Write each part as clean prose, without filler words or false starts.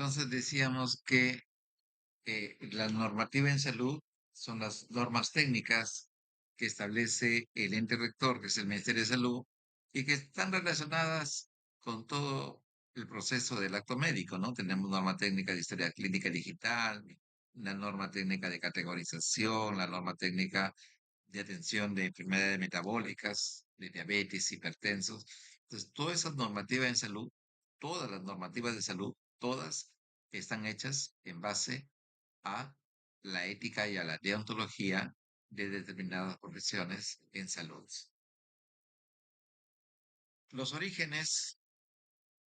Entonces decíamos que la normativa en salud son las normas técnicas que establece el ente rector, que es el Ministerio de Salud, y que están relacionadas con todo el proceso del acto médico, ¿no? Tenemos norma técnica de historia clínica digital, la norma técnica de categorización, la norma técnica de atención de enfermedades metabólicas, de diabetes, hipertensos. Entonces, todas esas normativas en salud, todas las normativas de salud, todas están hechas en base a la ética y a la deontología de determinadas profesiones en salud. Los orígenes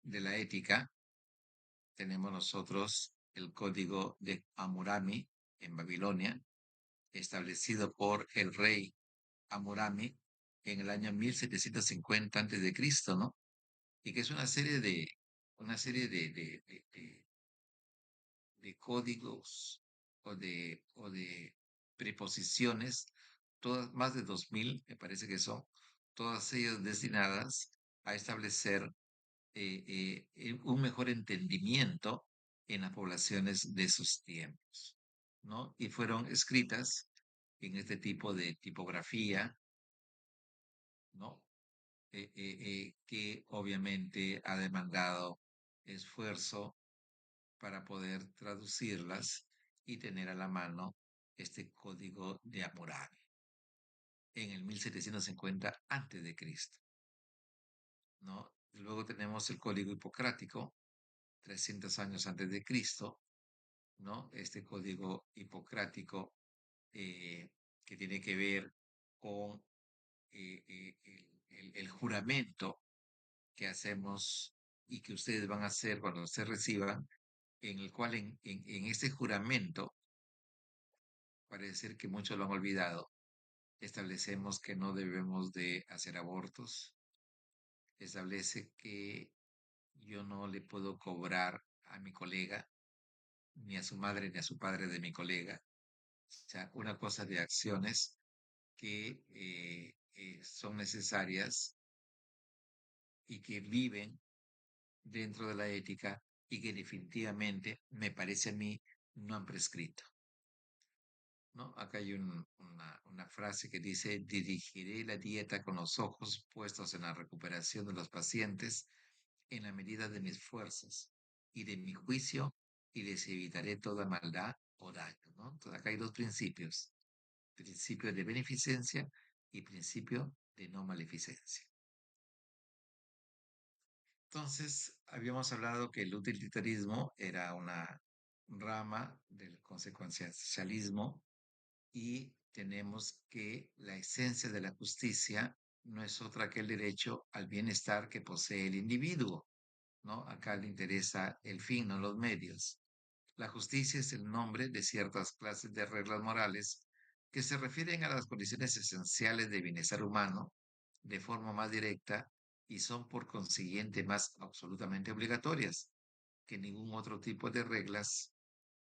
de la ética tenemos nosotros el código de Hammurabi en Babilonia, establecido por el rey Hammurabi en el año 1750 antes de Cristo, ¿no? Y que es una serie de códigos o de preposiciones, todas más de 2000, me parece que son, todas ellas destinadas a establecer un mejor entendimiento en las poblaciones de sus tiempos, ¿no? Y fueron escritas en este tipo de tipografía, ¿no? Que obviamente ha demandado esfuerzo para poder traducirlas y tener a la mano este código de Hammurabi en el 1750 antes de Cristo, ¿no? Luego tenemos el código hipocrático, 300 años antes de Cristo, ¿no? Este código hipocrático eh, que tiene que ver con el juramento que hacemos y que ustedes van a hacer cuando se reciban, en el cual en este juramento, parece ser que muchos lo han olvidado, establecemos que no debemos de hacer abortos, establece que yo no le puedo cobrar a mi colega, ni a su madre, ni a su padre de mi colega. O sea, una cosa de acciones que son necesarias y que viven dentro de la ética y que definitivamente, me parece a mí, no han prescrito, ¿no? Acá hay una frase que dice: dirigiré la dieta con los ojos puestos en la recuperación de los pacientes en la medida de mis fuerzas y de mi juicio, y les evitaré toda maldad o daño, ¿no? Entonces acá hay dos principios: principio de beneficencia y principio de no maleficencia. Entonces, habíamos hablado que el utilitarismo era una rama del consecuencialismo y tenemos que la esencia de la justicia no es otra que el derecho al bienestar que posee el individuo, ¿no? Acá le interesa el fin, no los medios. La justicia es el nombre de ciertas clases de reglas morales que se refieren a las condiciones esenciales de bienestar humano de forma más directa y son por consiguiente más absolutamente obligatorias que ningún otro tipo de reglas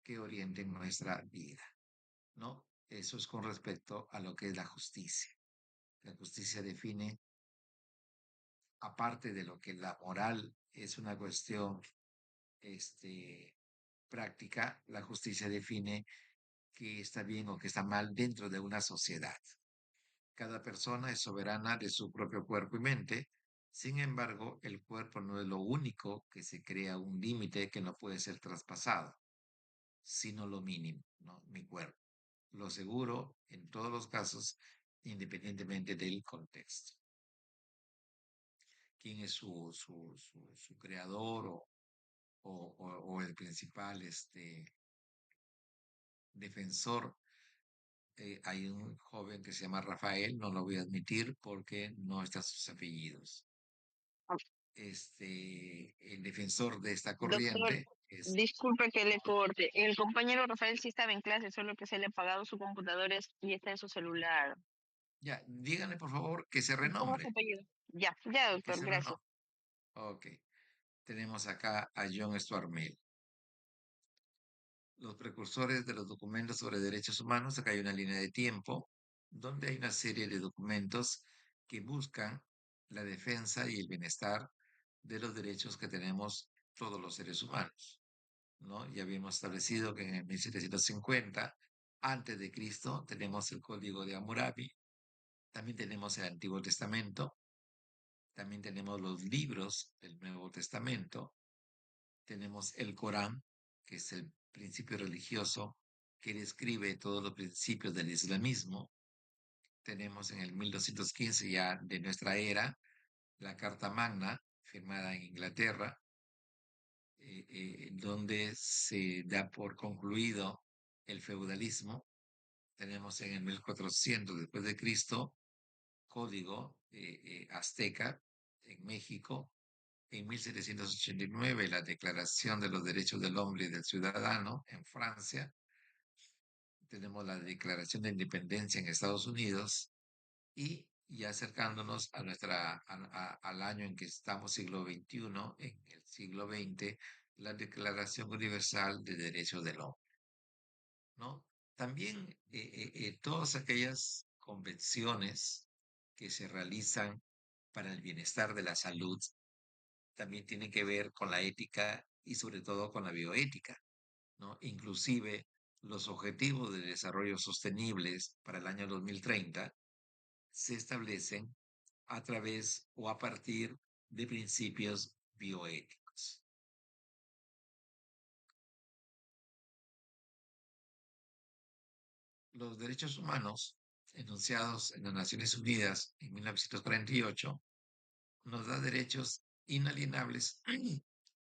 que orienten nuestra vida, ¿no? Eso es con respecto a lo que es la justicia. La justicia define, aparte de lo que la moral es una cuestión este, práctica, la justicia define qué está bien o qué está mal dentro de una sociedad. Cada persona es soberana de su propio cuerpo y mente. Sin embargo, el cuerpo no es lo único que se crea un límite que no puede ser traspasado, sino lo mínimo, ¿no? Mi cuerpo. Lo seguro en todos los casos, independientemente del contexto. ¿Quién es su creador o el principal defensor? Hay un joven que se llama Rafael, no lo voy a admitir porque no están sus apellidos. El defensor de esta Doctor, corriente es, disculpe que le corte. El compañero Rafael sí estaba en clase, solo que se le ha apagado su computadora y está en su celular. ya, díganle por favor que se ¿Cómo es su renombre, apellido? Ya, ya, que doctor, se gracias. renombre. Ok, tenemos acá a John Stuart Mill, los precursores de los documentos sobre derechos humanos. Acá hay una línea de tiempo donde hay una serie de documentos que buscan la defensa y el bienestar de los derechos que tenemos todos los seres humanos. ¿no? Ya habíamos establecido que en el 1750 antes de Cristo, tenemos el Código de Hammurabi, también tenemos el Antiguo Testamento, también tenemos los libros del Nuevo Testamento, tenemos el Corán, que es el principio religioso que describe todos los principios del islamismo. Tenemos en el 1215 ya de nuestra era la Carta Magna, firmada en Inglaterra, donde se da por concluido el feudalismo. Tenemos en el 1400 después de Cristo código azteca en México. En 1789 la Declaración de los Derechos del Hombre y del Ciudadano en Francia. Tenemos la Declaración de Independencia en Estados Unidos y ya acercándonos a al año en que estamos, siglo XXI, en el siglo XX, la Declaración Universal de Derechos del Hombre, ¿no? También todas aquellas convenciones que se realizan para el bienestar de la salud también tienen que ver con la ética y sobre todo con la bioética, ¿no? Inclusive los objetivos de desarrollo sostenibles para el año 2030 se establecen a través o a partir de principios bioéticos. Los derechos humanos enunciados en las Naciones Unidas en 1948 nos da derechos inalienables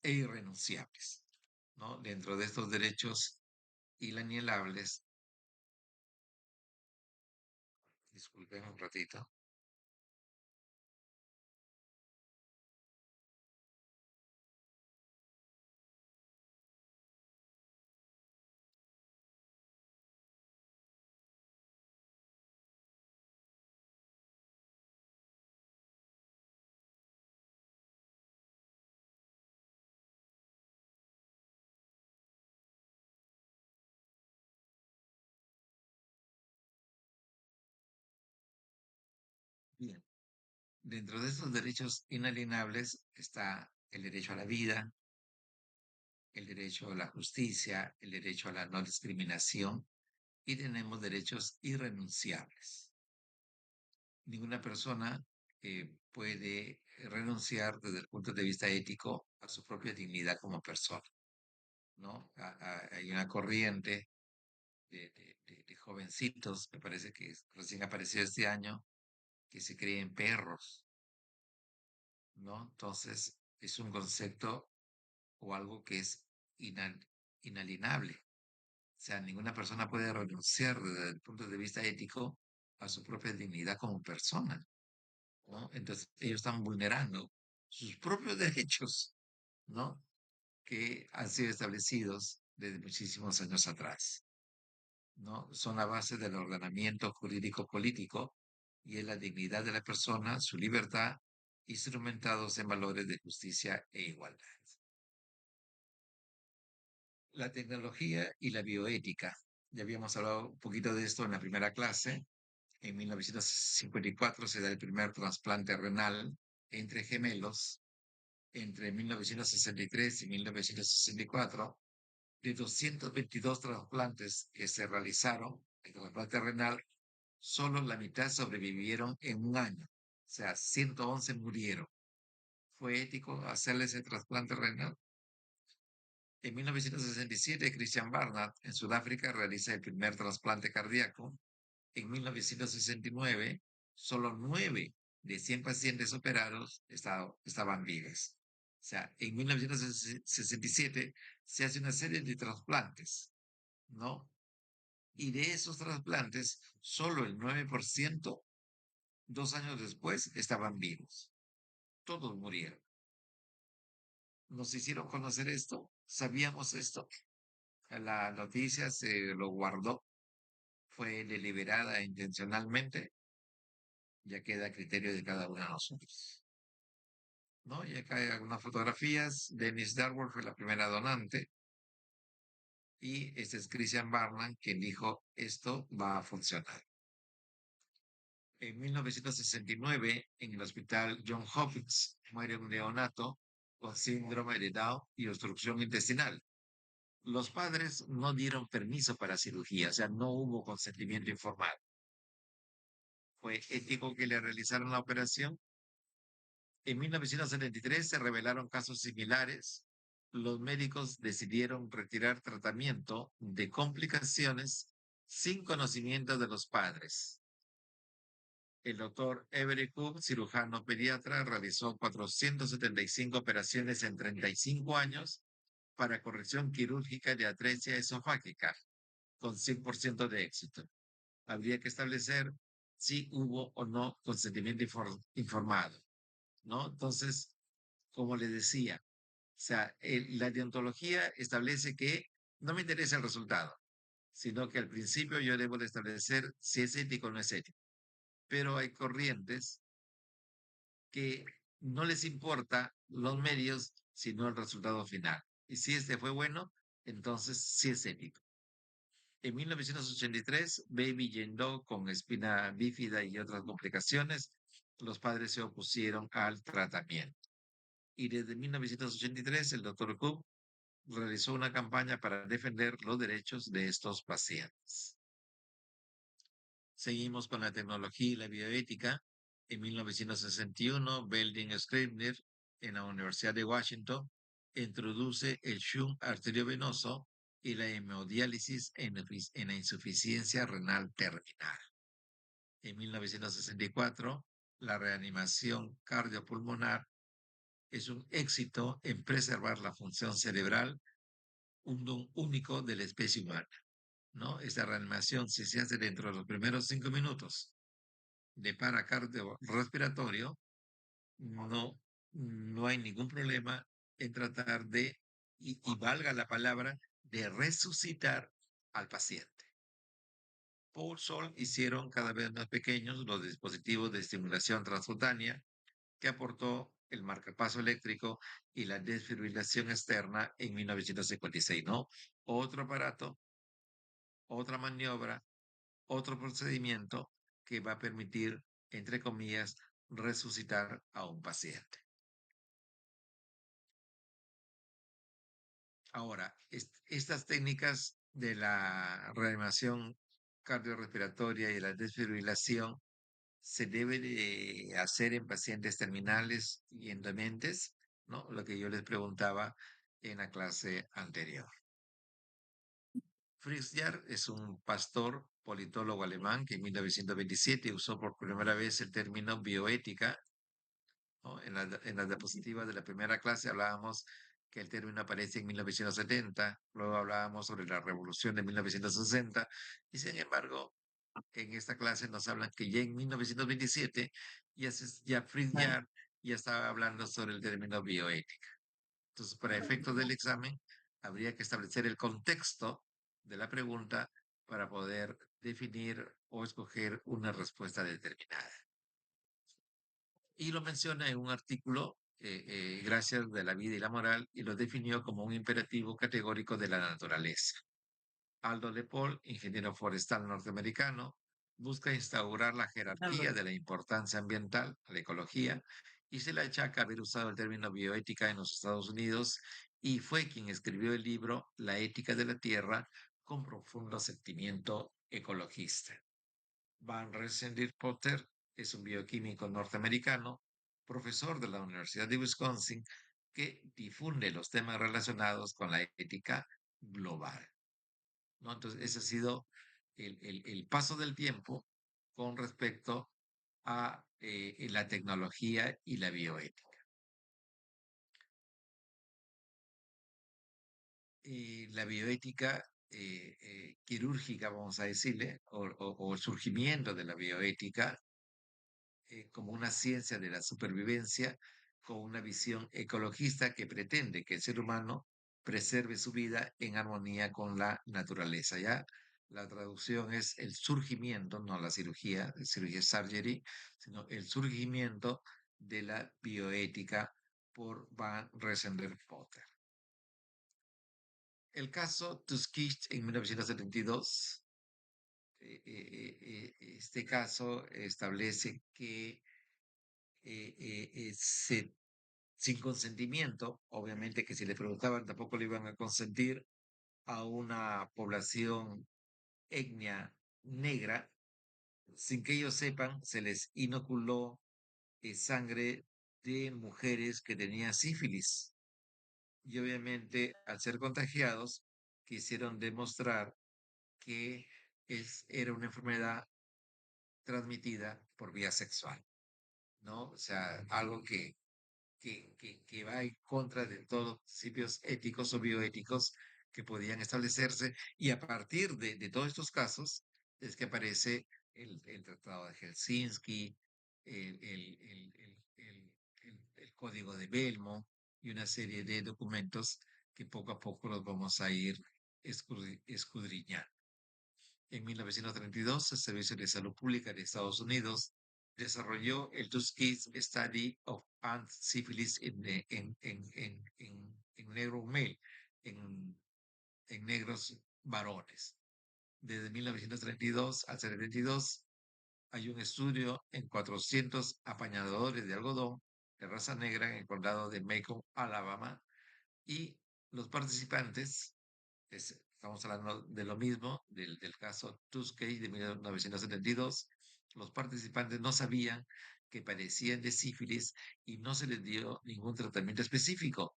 e irrenunciables, ¿no? Dentro de estos derechos inalienables, disculpen un ratito, bien, dentro de estos derechos inalienables está el derecho a la vida, el derecho a la justicia, el derecho a la no discriminación y tenemos derechos irrenunciables. Ninguna persona puede renunciar desde el punto de vista ético a su propia dignidad como persona, ¿no? Hay una corriente de jovencitos, me parece que recién apareció este año, que se creen perros, ¿no? Entonces, es un concepto o algo que es inal inalienable. O sea, ninguna persona puede renunciar desde el punto de vista ético a su propia dignidad como persona, ¿no? Entonces, ellos están vulnerando sus propios derechos, ¿no? Que han sido establecidos desde muchísimos años atrás, ¿no? Son la base del ordenamiento jurídico político y es la dignidad de la persona, su libertad, instrumentados en valores de justicia e igualdad. La tecnología y la bioética. Ya habíamos hablado un poquito de esto en la primera clase. En 1954 se da el primer trasplante renal entre gemelos. Entre 1963 y 1964, de 222 trasplantes que se realizaron, el trasplante renal, solo la mitad sobrevivieron en un año. O sea, 111 murieron. ¿Fue ético hacerle ese trasplante renal? En 1967, Christian Barnard, en Sudáfrica, realiza el primer trasplante cardíaco. En 1969, solo 9 de 100 pacientes operados estaban vivos. O sea, en 1967 se hace una serie de trasplantes, ¿no? Y de esos trasplantes, solo el 9%, 2 años después, estaban vivos. Todos murieron. Nos hicieron conocer esto, sabíamos esto. La noticia se lo guardó, fue deliberada intencionalmente, ya queda a criterio de cada uno de nosotros, ¿no? Y acá hay algunas fotografías. Dennis Darwin fue la primera donante y este es Christian Barnard quien dijo esto va a funcionar. En 1969, en el hospital John Hopkins, muere un neonato con síndrome de Down y obstrucción intestinal. Los padres no dieron permiso para cirugía, o sea, no hubo consentimiento informado. Fue ético que le realizaron la operación. En 1973 se revelaron casos similares. Los médicos decidieron retirar tratamiento de complicaciones sin conocimiento de los padres. El doctor Everett Koop, cirujano pediatra, realizó 475 operaciones en 35 años para corrección quirúrgica de atresia esofágica, con 100% de éxito. Habría que establecer si hubo o no consentimiento informado, ¿no? Entonces, como le decía, o sea, la deontología establece que no me interesa el resultado, sino que al principio yo debo de establecer si es ético o no es ético. Pero hay corrientes que no les importa los medios, sino el resultado final. Y si este fue bueno, entonces sí es ético. En 1983, Baby yendo con espina bífida y otras complicaciones, los padres se opusieron al tratamiento. Y desde 1983, el doctor Cook realizó una campaña para defender los derechos de estos pacientes. Seguimos con la tecnología y la bioética. En 1961, Belding Scribner, en la Universidad de Washington, introduce el shunt arteriovenoso y la hemodiálisis en la insuficiencia renal terminal. En 1964, la reanimación cardiopulmonar es un éxito en preservar la función cerebral, un don único de la especie humana, ¿no? Esta reanimación, si se hace dentro de los primeros 5 minutos de para cardiorrespiratorio, no, no hay ningún problema en tratar de, y valga la palabra, de resucitar al paciente. Paul Sol hicieron cada vez más pequeños los dispositivos de estimulación transcutánea que aportó el marcapaso eléctrico y la desfibrilación externa en 1956, ¿no? Otro aparato, otra maniobra, otro procedimiento que va a permitir, entre comillas, resucitar a un paciente. Ahora, estas técnicas de la reanimación cardiorrespiratoria y la desfibrilación se debe de hacer en pacientes terminales y en dementes, ¿no? Lo que yo les preguntaba en la clase anterior. Fritz Jarr es un pastor politólogo alemán que en 1927 usó por primera vez el término bioética, ¿no? En las diapositivas de la primera clase hablábamos que el término aparece en 1970, luego hablábamos sobre la revolución de 1960, y sin embargo, en esta clase nos hablan que ya en 1927 ya Fritz Jarr ya estaba hablando sobre el término bioética. Entonces, para efectos del examen, habría que establecer el contexto de la pregunta para poder definir o escoger una respuesta determinada. Y lo menciona en un artículo, Gracias de la vida y la moral, y lo definió como un imperativo categórico de la naturaleza. Aldo de Paul, ingeniero forestal norteamericano, busca instaurar la jerarquía de la importancia ambiental, la ecología, y se le achaca haber usado el término bioética en los Estados Unidos y fue quien escribió el libro La ética de la tierra con profundo sentimiento ecologista. Van Rensselaer Potter es un bioquímico norteamericano, profesor de la Universidad de Wisconsin, que difunde los temas relacionados con la ética global, ¿no? Entonces, ese ha sido el paso del tiempo con respecto a la tecnología y la bioética. La bioética quirúrgica, vamos a decirle, o el surgimiento de la bioética como una ciencia de la supervivencia con una visión ecologista que pretende que el ser humano preserve su vida en armonía con la naturaleza. Ya la traducción es el surgimiento, no la cirugía surgery, sino el surgimiento de la bioética por Van Rensselaer-Potter. El caso Tuskegee en 1972, este caso establece que sin consentimiento, obviamente que si le preguntaban tampoco le iban a consentir, a una población etnia negra, sin que ellos sepan, se les inoculó sangre de mujeres que tenían sífilis. Y obviamente, al ser contagiados, quisieron demostrar que era una enfermedad transmitida por vía sexual, ¿no? O sea, algo que va en contra de todos los principios éticos o bioéticos que podían establecerse. Y a partir de todos estos casos es que aparece el Tratado de Helsinki, el Código de Belmo y una serie de documentos que poco a poco los vamos a ir escudriñando. En 1932, el Servicio de Salud Pública de Estados Unidos desarrolló el Tuskegee Study of Ant Syphilis en negro male, en, en negros varones. Desde 1932 al 72 hay un estudio en 400 apañadores de algodón de raza negra en el condado de Macon, Alabama, y los participantes, estamos hablando de lo mismo, del caso Tuskegee de 1972, los participantes no sabían que padecían de sífilis y no se les dio ningún tratamiento específico,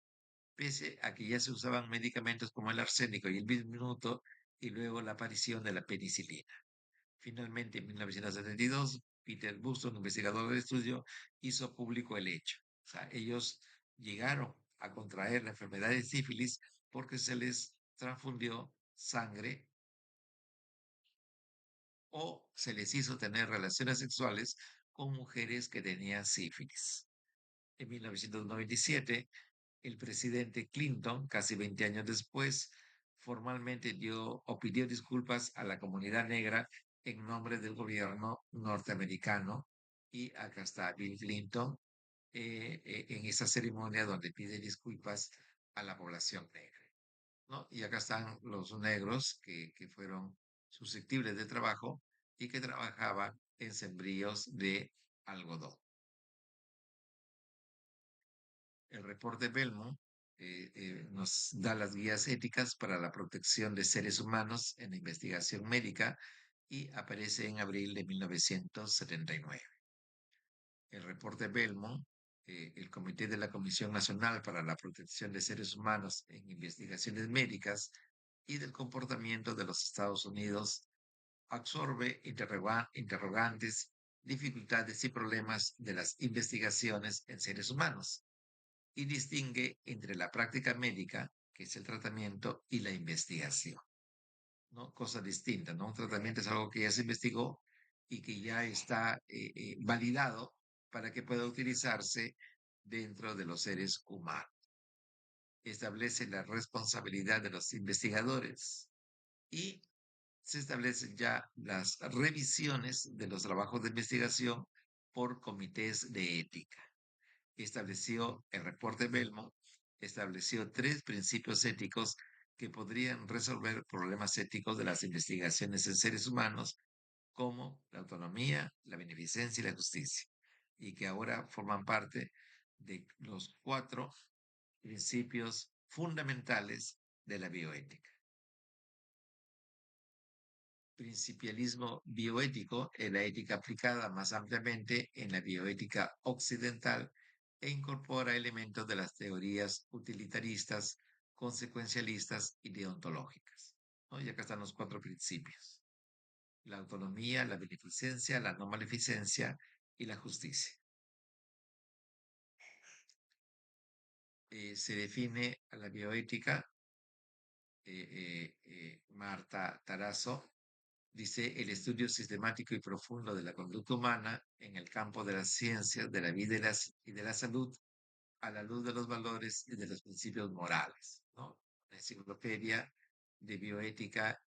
pese a que ya se usaban medicamentos como el arsénico y el bismuto y luego la aparición de la penicilina. Finalmente, en 1972, Peter Buston, investigador del estudio, hizo público el hecho. O sea, ellos llegaron a contraer la enfermedad de sífilis porque se les transfundió sangre o se les hizo tener relaciones sexuales con mujeres que tenían sífilis. En 1997, el presidente Clinton, casi 20 años después, formalmente dio o pidió disculpas a la comunidad negra en nombre del gobierno norteamericano. Y acá está Bill Clinton en esa ceremonia donde pide disculpas a la población negra, ¿no? Y acá están los negros que fueron susceptibles de trabajo y que trabajaban en sembríos de algodón. El reporte Belmont nos da las guías éticas para la protección de seres humanos en la investigación médica y aparece en abril de 1979. El reporte Belmont, el Comité de la Comisión Nacional para la Protección de Seres Humanos en Investigaciones Médicas y del Comportamiento de los Estados Unidos, absorbe interrogantes, dificultades y problemas de las investigaciones en seres humanos y distingue entre la práctica médica, que es el tratamiento, y la investigación, ¿no? Cosa distinta, ¿no? Un tratamiento es algo que ya se investigó y que ya está validado para que pueda utilizarse dentro de los seres humanos. Establece la responsabilidad de los investigadores y se establecen ya las revisiones de los trabajos de investigación por comités de ética. Estableció el reporte Belmont, estableció 3 principios éticos que podrían resolver problemas éticos de las investigaciones en seres humanos, como la autonomía, la beneficencia y la justicia, y que ahora forman parte de los 4 principios fundamentales de la bioética. Principialismo bioético es la ética aplicada más ampliamente en la bioética occidental e incorpora elementos de las teorías utilitaristas, consecuencialistas y deontológicas, ¿no? Y acá están los 4 principios: la autonomía, la beneficencia, la no maleficencia y la justicia. Se define a la bioética, Marta Tarasso dice: el estudio sistemático y profundo de la conducta humana en el campo de las ciencias, de la vida y de la salud, a la luz de los valores y de los principios morales, ¿no? La enciclopedia de bioética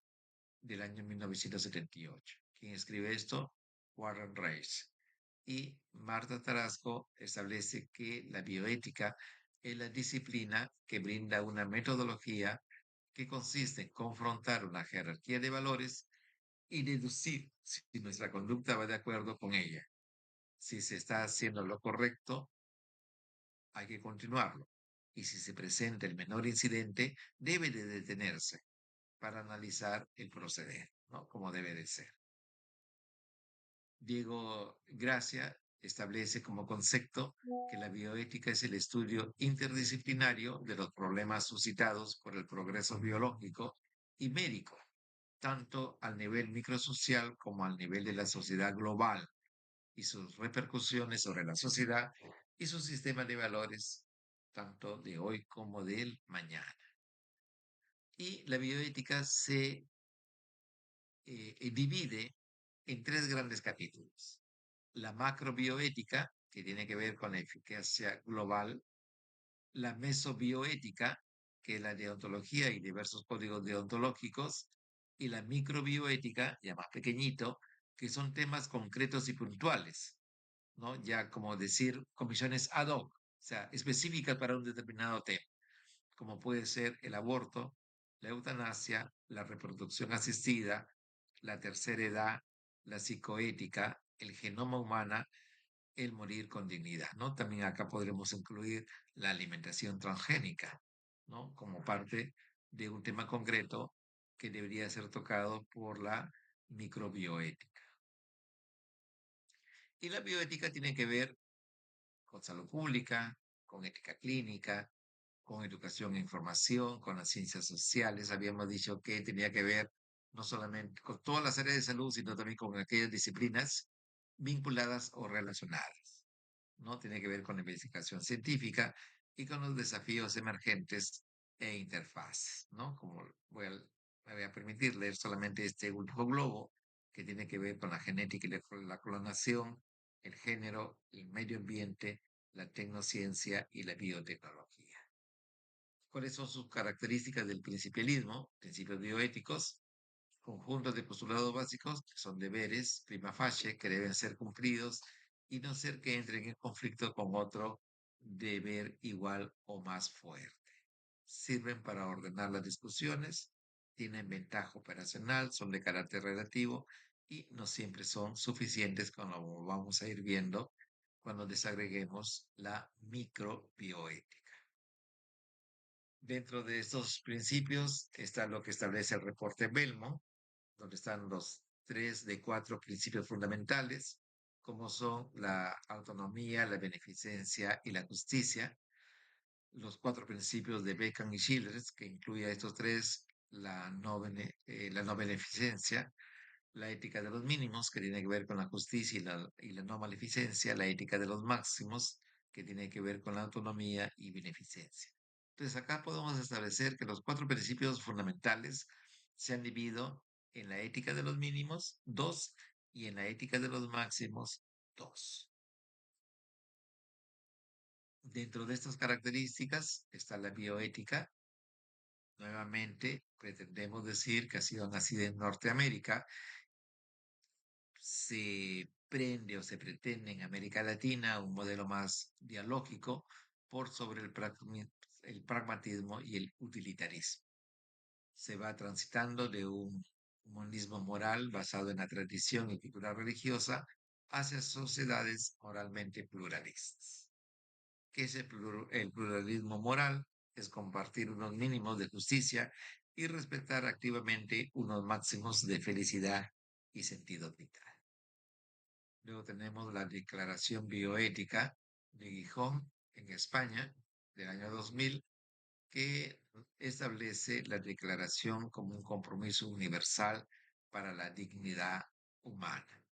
del año 1978. ¿Quién escribe esto? Warren Rice. Y Marta Tarasco establece que la bioética es la disciplina que brinda una metodología que consiste en confrontar una jerarquía de valores y deducir si nuestra conducta va de acuerdo con ella. Si se está haciendo lo correcto, hay que continuarlo. Y si se presenta el menor incidente, debe de detenerse. para analizar el proceder, ¿no? Como debe de ser. Diego Gracia establece como concepto que la bioética es el estudio interdisciplinario de los problemas suscitados por el progreso biológico y médico, tanto al nivel microsocial como al nivel de la sociedad global y sus repercusiones sobre la sociedad y su sistema de valores, tanto de hoy como del mañana. Y la bioética se divide en tres grandes capítulos. La macrobioética, que tiene que ver con la eficacia global, la mesobioética, que es la deontología y diversos códigos deontológicos, y la microbioética, ya más pequeñito, que son temas concretos y puntuales, ¿no? Ya como decir comisiones ad hoc, o sea, específicas para un determinado tema, como puede ser el aborto, la eutanasia, la reproducción asistida, la tercera edad, la psicoética, el genoma humana, el morir con dignidad, ¿no? También acá podremos incluir la alimentación transgénica, ¿no? Como parte de un tema concreto que debería ser tocado por la microbioética. Y la bioética tiene que ver con salud pública, con ética clínica, con educación e información, con las ciencias sociales. Habíamos dicho que tenía que ver no solamente con todas las áreas de salud, sino también con aquellas disciplinas vinculadas o relacionadas, ¿no? Tiene que ver con la investigación científica y con los desafíos emergentes e interfaces, ¿no? Como me voy a permitir leer solamente este último globo que tiene que ver con la genética y la clonación, el género, el medio ambiente, la tecnociencia y la biotecnología. ¿Cuáles son sus características del principialismo? Principios bioéticos, conjuntos de postulados básicos, que son deberes, prima facie, que deben ser cumplidos y no ser que entren en conflicto con otro deber igual o más fuerte. Sirven para ordenar las discusiones, tienen ventaja operacional, son de carácter relativo y no siempre son suficientes, como vamos a ir viendo cuando desagreguemos la microbioética. Dentro de estos principios está lo que establece el reporte Belmo, donde están los 3 de 4 principios fundamentales, como son la autonomía, la beneficencia y la justicia. Los 4 principios de Beckham y Schillers, que incluye a estos tres, la no beneficencia, la ética de los mínimos, que tiene que ver con la justicia y la no maleficencia, la ética de los máximos, que tiene que ver con la autonomía y beneficencia. Entonces, acá podemos establecer que los 4 principios fundamentales se han dividido en la ética de los mínimos, 2, y en la ética de los máximos, 2. Dentro de estas características está la bioética. Nuevamente, pretendemos decir que ha sido nacida en Norteamérica, se prende o se pretende en América Latina un modelo más dialógico por sobre el pragmatismo y el utilitarismo. Se va transitando de un humanismo moral basado en la tradición y cultura religiosa hacia sociedades moralmente pluralistas. ¿Qué es el pluralismo moral? Es compartir unos mínimos de justicia y respetar activamente unos máximos de felicidad y sentido vital. Luego tenemos la Declaración Bioética de Gijón, en España, del año 2000, que establece la declaración como un compromiso universal para la dignidad humana.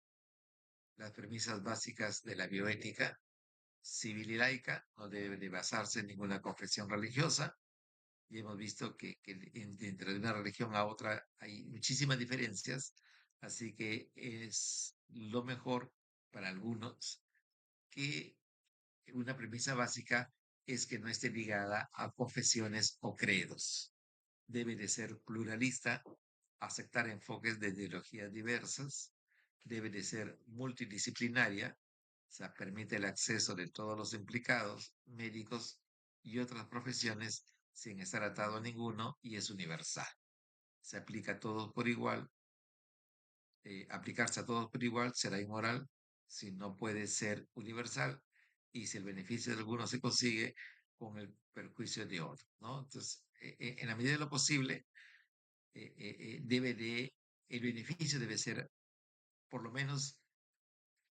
Las premisas básicas de la bioética civil y laica no debe de basarse en ninguna confesión religiosa. Y hemos visto que entre de una religión a otra hay muchísimas diferencias, así que es lo mejor para algunos que una premisa básica es que no esté ligada a confesiones o credos. Debe de ser pluralista, aceptar enfoques de ideologías diversas, debe de ser multidisciplinaria, o sea, permite el acceso de todos los implicados, médicos y otras profesiones sin estar atado a ninguno y es universal. Se aplica a todos por igual. Aplicarse a todos por igual será inmoral si no puede ser universal y si el beneficio de algunos se consigue con el perjuicio de otros, ¿no? Entonces, en la medida de lo posible, el beneficio debe ser por lo menos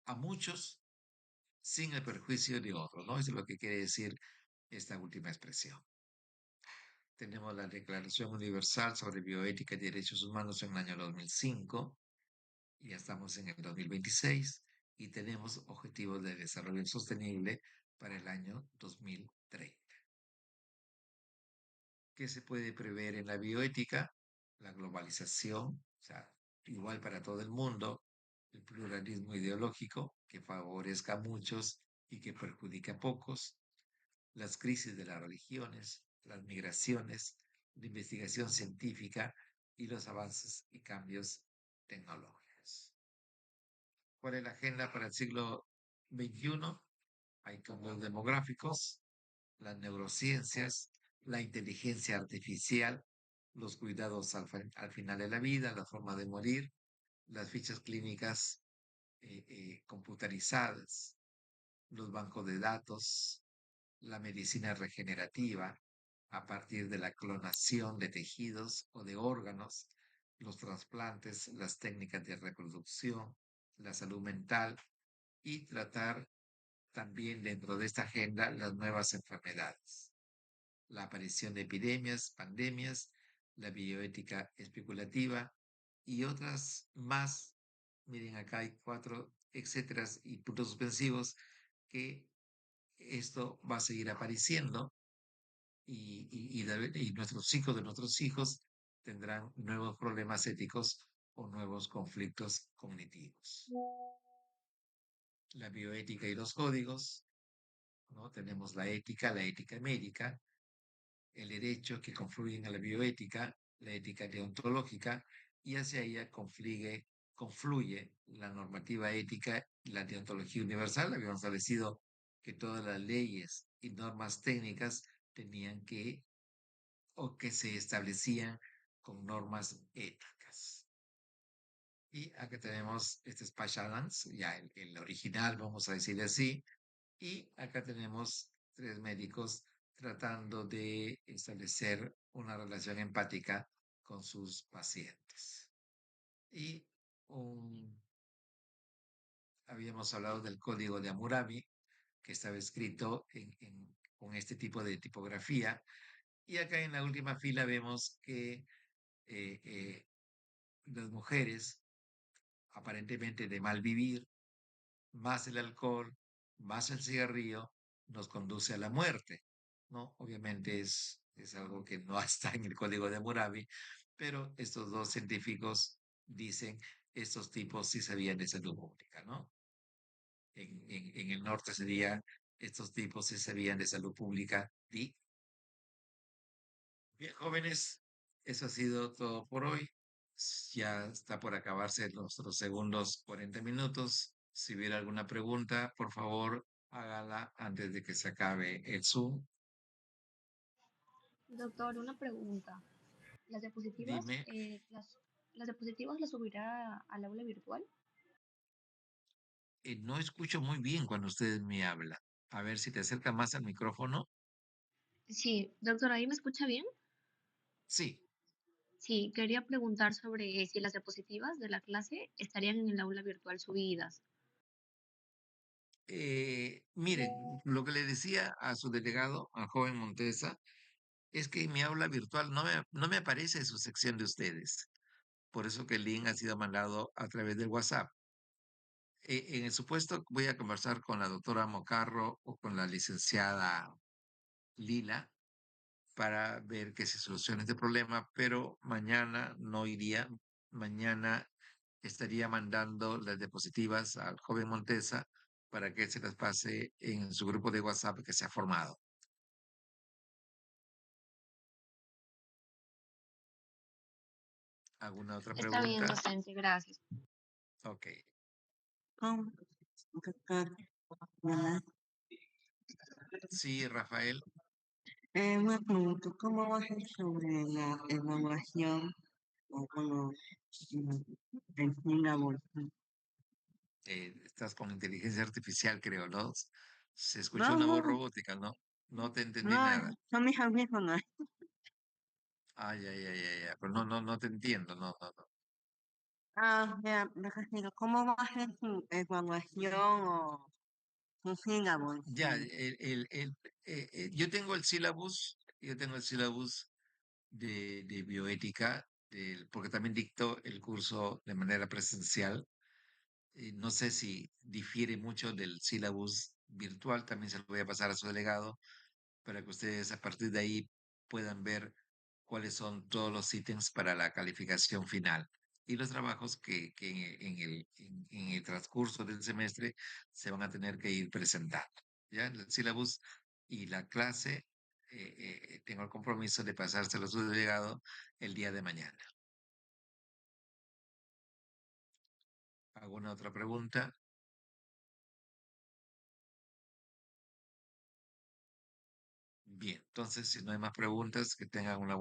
a muchos sin el perjuicio de otros, ¿no? Eso es lo que quiere decir esta última expresión. Tenemos la Declaración Universal sobre Bioética y Derechos Humanos en el año 2005, y ya estamos en el 2026, y tenemos Objetivos de Desarrollo Sostenible para el año 2030. ¿Qué se puede prever en la bioética? La globalización, o sea, igual para todo el mundo, el pluralismo ideológico que favorezca a muchos y que perjudique a pocos, las crisis de las religiones, las migraciones, la investigación científica y los avances y cambios tecnológicos. ¿Cuál es la agenda para el siglo XXI? Hay cambios demográficos, las neurociencias, la inteligencia artificial, los cuidados al final de la vida, la forma de morir, las fichas clínicas computarizadas, los bancos de datos, la medicina regenerativa a partir de la clonación de tejidos o de órganos, los trasplantes, las técnicas de reproducción, la salud mental y tratar también dentro de esta agenda las nuevas enfermedades, la aparición de epidemias, pandemias, la bioética especulativa y otras más. Miren, acá hay 4 etcéteras y puntos suspensivos que esto va a seguir apareciendo y nuestros hijos de nuestros hijos tendrán nuevos problemas éticos o nuevos conflictos cognitivos. La bioética y los códigos, ¿no? Tenemos la ética médica, el derecho que confluyen a la bioética, la ética deontológica, y hacia ella confluye la normativa ética y la deontología universal. Habíamos establecido que todas las leyes y normas técnicas tenían que o que se establecían con normas éticas. Y acá tenemos este Space Balance, ya el original, vamos a decir así, y acá tenemos 3 médicos tratando de establecer una relación empática con sus pacientes. Y habíamos hablado del código de Hammurabi, que estaba escrito con este tipo de tipografía. Y acá en la última fila vemos que eh, eh, las mujeres, aparentemente de mal vivir, más el alcohol, más el cigarrillo, nos conduce a la muerte, ¿no? Obviamente es algo que no está en el código de Hammurabi, pero estos 2 científicos dicen, estos tipos sí sabían de salud pública, ¿no? En el norte sería, estos tipos sí sabían de salud pública. Y bien, jóvenes, eso ha sido todo por hoy. Ya está por acabarse nuestros segundos 40 minutos. Si hubiera alguna pregunta, por favor, hágala antes de que se acabe el Zoom. Doctor, una pregunta. ¿Las diapositivas, Dime, las diapositivas las subirá al aula virtual? no escucho muy bien cuando ustedes me hablan. A ver si te acerca más al micrófono. Sí, doctor, ¿ahí me escucha bien? Sí. Sí, quería preguntar sobre si las diapositivas de la clase estarían en el aula virtual subidas. Miren, lo que le decía a su delegado, al joven Montesa, es que en mi aula virtual no me aparece su sección de ustedes. Por eso que el link ha sido mandado a través del WhatsApp. En el supuesto, voy a conversar con la doctora Mocarro o con la licenciada Lila para ver que se solucione este problema, pero mañana no iría. Mañana estaría mandando las diapositivas al joven Montesa para que se las pase en su grupo de WhatsApp que se ha formado. ¿Alguna otra Está bien, pregunta? docente, gracias. Ok. Doctor, ¿verdad? Sí, Rafael, Me pregunto, ¿cómo va a ser sobre la evaluación o bueno, en fin, la bolsa? estás con inteligencia artificial, creo, ¿no? Se escuchó No, una voz no, robótica, ¿no? No te entendí no, nada. son mis audífonos. Ay, ay, ay, ay, ay, pero no te entiendo, no, no, no. Ya, me refiero, ¿cómo va a ser su evaluación o su sílabo en Ya, sí? yo tengo el syllabus de bioética, porque también dicto el curso de manera presencial. No sé si difiere mucho del syllabus virtual, también se lo voy a pasar a su delegado para que ustedes a partir de ahí puedan ver cuáles son todos los ítems para la calificación final y los trabajos que en el transcurso del semestre se van a tener que ir presentando. ¿Ya? El sílabus y la clase, tengo el compromiso de pasárselo a su delegado el día de mañana. ¿Alguna otra pregunta? Bien, entonces si no hay más preguntas, que tengan una buena